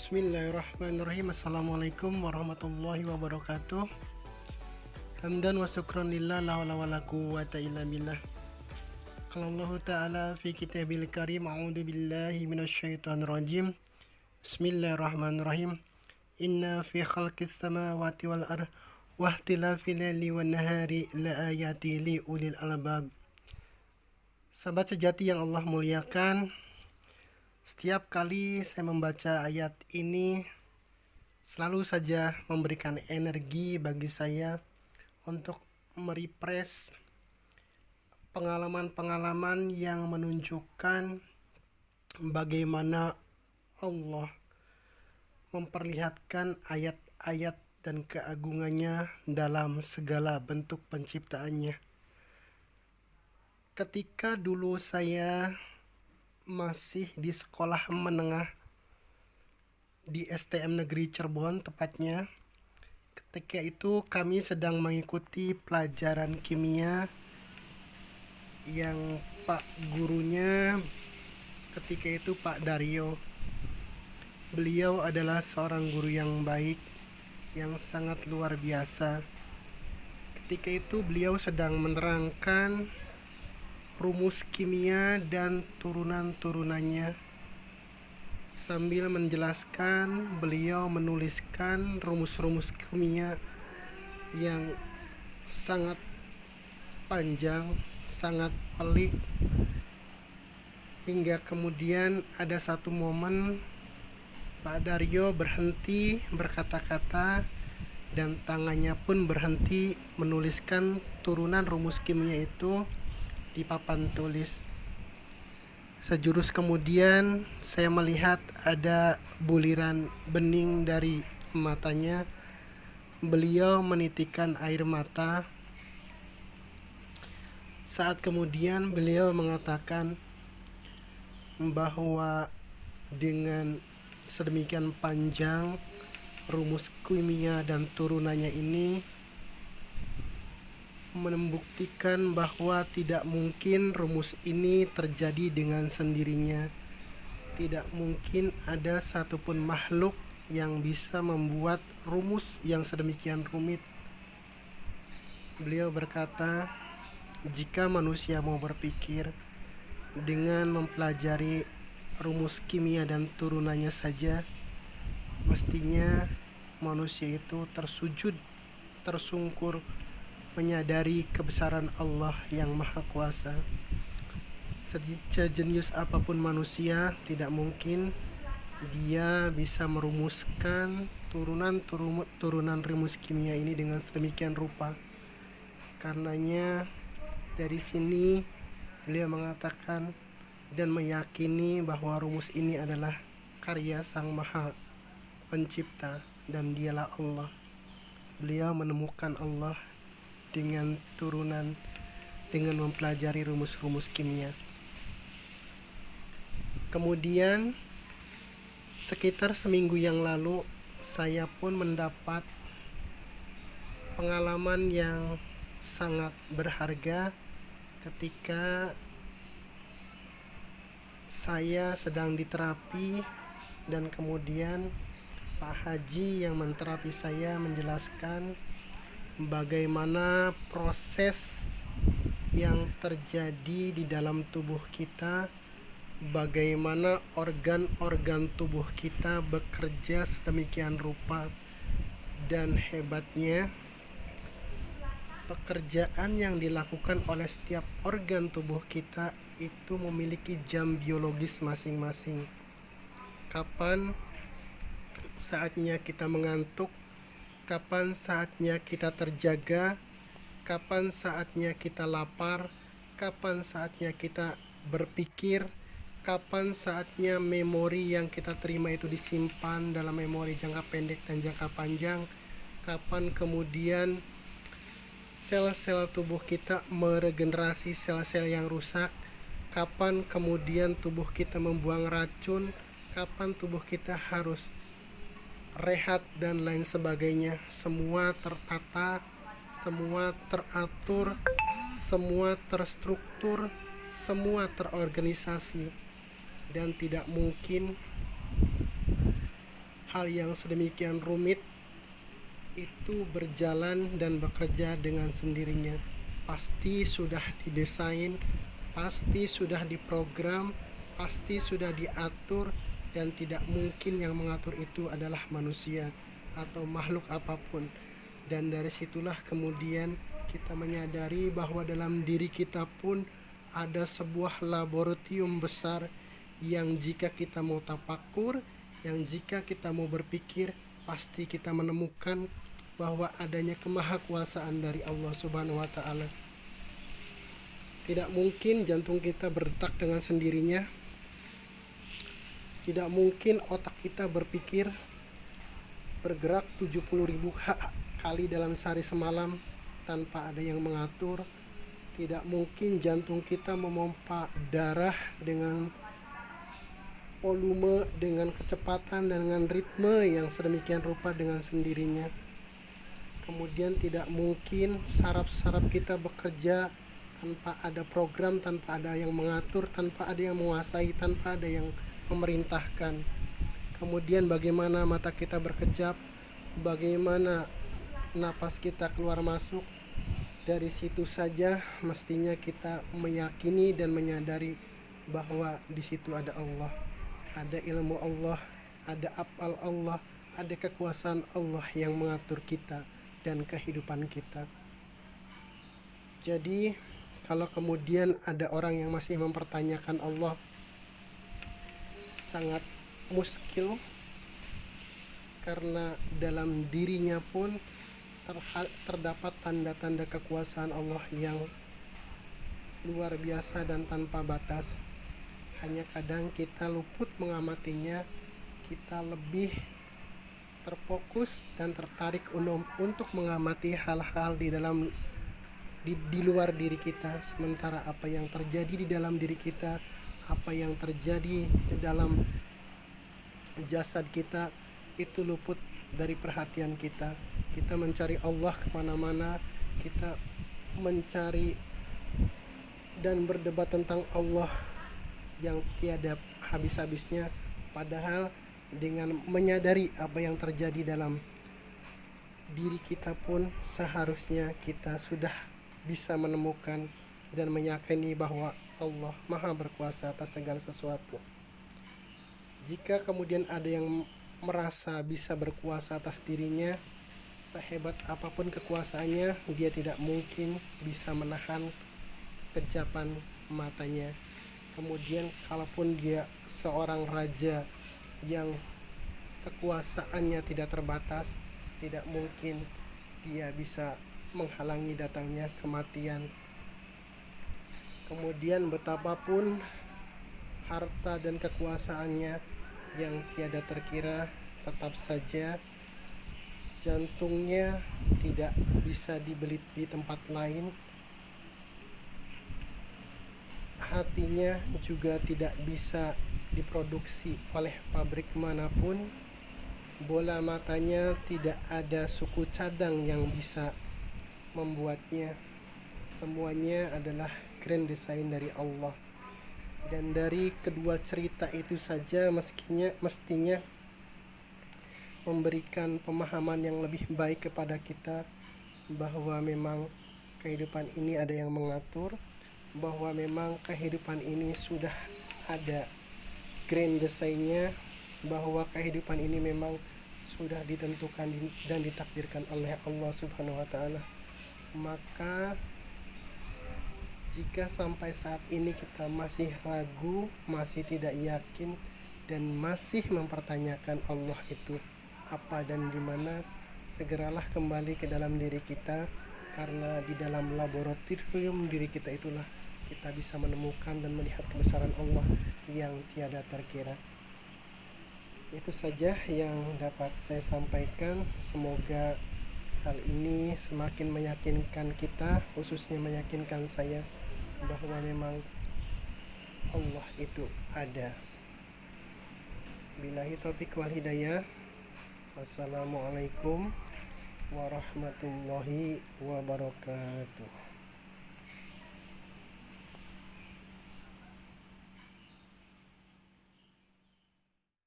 Bismillahirrahmanirrahim. Assalamualaikum warahmatullahi wabarakatuh. Hamdan wa syukran lillah la hawla wala quwwata illa billah. Qala Allah Ta'ala fi kitabil karim, a'udzu billahi minasyaitonir rajim. Bismillahirrahmanirrahim. Inna fi khalqis samawati wal ardh wa ikhtilafil laili wan nahari la ayati li ulil albab. Sahabat sejati yang Allah muliakan, setiap kali saya membaca ayat ini selalu saja memberikan energi bagi saya untuk merefresh pengalaman-pengalaman yang menunjukkan bagaimana Allah memperlihatkan ayat-ayat dan keagungannya dalam segala bentuk penciptaannya. Ketika dulu saya masih di sekolah menengah di STM Negeri Cirebon tepatnya, ketika itu kami sedang mengikuti pelajaran kimia yang Pak gurunya ketika itu Pak Daryo. Beliau adalah seorang guru yang baik, yang sangat luar biasa. Ketika itu beliau sedang menerangkan rumus kimia dan turunan-turunannya. Sambil menjelaskan, beliau menuliskan rumus-rumus kimia yang sangat panjang, sangat pelik. Hingga kemudian ada satu momen Pak Daryo berhenti berkata-kata dan tangannya pun berhenti menuliskan turunan rumus kimia itu di papan tulis. Sejurus kemudian saya melihat ada buliran bening dari matanya. Beliau menitikkan air mata. Saat kemudian beliau mengatakan bahwa dengan sedemikian panjang rumus kimia dan turunannya ini membuktikan bahwa tidak mungkin rumus ini terjadi dengan sendirinya. Tidak mungkin ada satupun makhluk yang bisa membuat rumus yang sedemikian rumit. Beliau berkata, jika manusia mau berpikir dengan mempelajari rumus kimia dan turunannya saja, mestinya manusia itu tersujud, tersungkur, menyadari kebesaran Allah yang Maha Kuasa. Sejenius apapun manusia, tidak mungkin dia bisa merumuskan turunan rumus kimia ini dengan sedemikian rupa. Karenanya dari sini beliau mengatakan dan meyakini bahwa rumus ini adalah karya Sang Maha Pencipta dan dialah Allah. Beliau menemukan Allah dengan mempelajari rumus-rumus kimia. Kemudian sekitar seminggu yang lalu saya pun mendapat pengalaman yang sangat berharga ketika saya sedang diterapi dan kemudian Pak Haji yang menterapi saya menjelaskan bagaimana proses yang terjadi di dalam tubuh kita, bagaimana organ-organ tubuh kita bekerja sedemikian rupa, dan hebatnya pekerjaan yang dilakukan oleh setiap organ tubuh kita itu memiliki jam biologis masing-masing. Kapan saatnya kita mengantuk, kapan saatnya kita terjaga, kapan saatnya kita lapar, kapan saatnya kita berpikir, kapan saatnya memori yang kita terima itu disimpan dalam memori jangka pendek dan jangka panjang, kapan kemudian sel-sel tubuh kita meregenerasi sel-sel yang rusak, kapan kemudian tubuh kita membuang racun, kapan tubuh kita harus rehat dan lain sebagainya. Semua tertata, semua teratur, semua terstruktur, semua terorganisasi, dan tidak mungkin hal yang sedemikian rumit itu berjalan dan bekerja dengan sendirinya. Pasti sudah didesain, pasti sudah diprogram, pasti sudah diatur, dan tidak mungkin yang mengatur itu adalah manusia atau makhluk apapun. Dan dari situlah kemudian kita menyadari bahwa dalam diri kita pun ada sebuah laboratorium besar yang jika kita mau tafakur, yang jika kita mau berpikir, pasti kita menemukan bahwa adanya kemahakuasaan dari Allah Subhanahu wa taala. Tidak mungkin jantung kita berdetak dengan sendirinya. Tidak mungkin otak kita berpikir bergerak 70.000 kali dalam sehari semalam tanpa ada yang mengatur. Tidak mungkin jantung kita memompa darah dengan volume, dengan kecepatan, dan dengan ritme yang sedemikian rupa dengan sendirinya. Kemudian tidak mungkin saraf-saraf kita bekerja tanpa ada program, tanpa ada yang mengatur, tanpa ada yang menguasai, tanpa ada yang memerintahkan. Kemudian bagaimana mata kita berkejap, bagaimana napas kita keluar masuk. Dari situ saja mestinya kita meyakini dan menyadari bahwa di situ ada Allah, ada ilmu Allah, ada af'al Allah, ada kekuasaan Allah yang mengatur kita dan kehidupan kita. Jadi kalau kemudian ada orang yang masih mempertanyakan Allah, sangat muskil, karena dalam dirinya pun terdapat tanda-tanda kekuasaan Allah yang luar biasa dan tanpa batas. Hanya kadang kita luput mengamatinya, kita lebih terfokus dan tertarik untuk mengamati hal-hal di luar diri kita, sementara apa yang terjadi di dalam diri kita, apa yang terjadi di dalam jasad kita itu luput dari perhatian kita. Kita mencari Allah kemana-mana, kita mencari dan berdebat tentang Allah yang tiada habis-habisnya, padahal dengan menyadari apa yang terjadi dalam diri kita pun seharusnya kita sudah bisa menemukan dan meyakini bahwa Allah Maha berkuasa atas segala sesuatu. Jika kemudian ada yang merasa bisa berkuasa atas dirinya, sehebat apapun kekuasaannya, dia tidak mungkin bisa menahan kejapan matanya. Kemudian kalaupun dia seorang raja yang kekuasaannya tidak terbatas, tidak mungkin dia bisa menghalangi datangnya kematian. Kemudian betapapun harta dan kekuasaannya yang tiada terkira, tetap saja jantungnya tidak bisa dibeli di tempat lain, hatinya juga tidak bisa diproduksi oleh pabrik manapun, bola matanya tidak ada suku cadang yang bisa membuatnya. Semuanya adalah grand design dari Allah. Dan dari kedua cerita itu saja mestinya memberikan pemahaman yang lebih baik kepada kita bahwa memang kehidupan ini ada yang mengatur, bahwa memang kehidupan ini sudah ada grand desainnya, bahwa kehidupan ini memang sudah ditentukan dan ditakdirkan oleh Allah Subhanahu wa taala. Maka jika sampai saat ini kita masih ragu, masih tidak yakin, dan masih mempertanyakan Allah itu apa dan di mana, segeralah kembali ke dalam diri kita, karena di dalam laboratorium diri kita itulah kita bisa menemukan dan melihat kebesaran Allah yang tiada terkira. Itu saja yang dapat saya sampaikan. Semoga hal ini semakin meyakinkan kita, khususnya meyakinkan saya, bahwa memang Allah itu ada. Billahi taufiq wal hidayah. Wassalamualaikum warahmatullahi wabarakatuh.